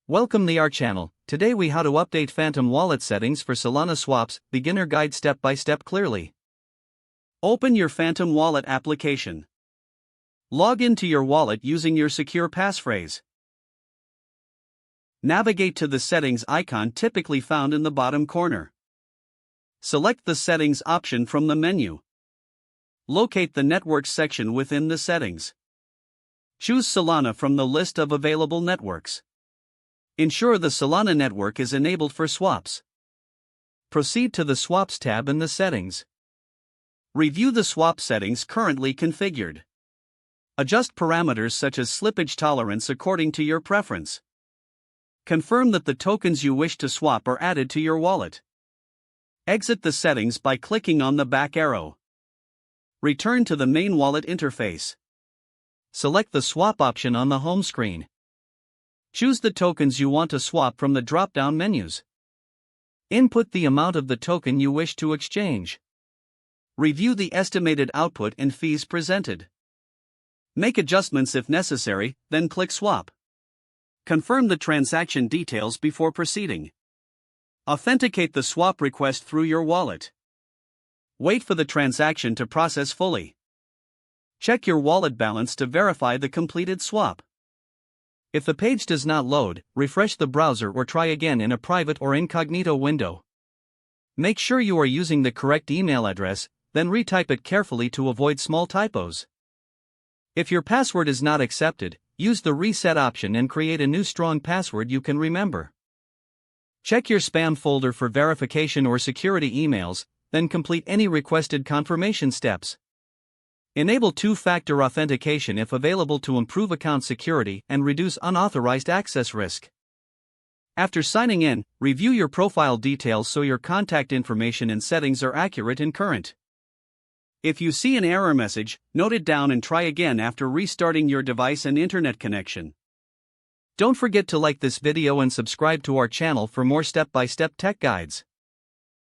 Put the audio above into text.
Welcome to our channel. Today we how to update Phantom wallet settings for Solana swaps, beginner guide step by step clearly. Open your Phantom wallet application. Log into your wallet using your secure passphrase. Navigate to the settings icon typically found in the bottom corner. Select the settings option from the menu. Locate the networks section within the settings. Choose Solana from the list of available networks. Ensure the Solana network is enabled for swaps. Proceed to the Swaps tab in the settings. Review the swap settings currently configured. Adjust parameters such as slippage tolerance according to your preference. Confirm that the tokens you wish to swap are added to your wallet. Exit the settings by clicking on the back arrow. Return to the main wallet interface. Select the swap option on the home screen. Choose the tokens you want to swap from the drop-down menus. Input the amount of the token you wish to exchange. Review the estimated output and fees presented. Make adjustments if necessary, then click Swap. Confirm the transaction details before proceeding. Authenticate the swap request through your wallet. Wait for the transaction to process fully. Check your wallet balance to verify the completed swap. If the page does not load, refresh the browser or try again in a private or incognito window. Make sure you are using the correct email address, then retype it carefully to avoid small typos. If your password is not accepted, use the reset option and create a new strong password you can remember. Check your spam folder for verification or security emails, then complete any requested confirmation steps. Enable two-factor authentication if available to improve account security and reduce unauthorized access risk. After signing in, review your profile details so your contact information and settings are accurate and current. If you see an error message, note it down and try again after restarting your device and internet connection. Don't forget to like this video and subscribe to our channel for more step-by-step tech guides.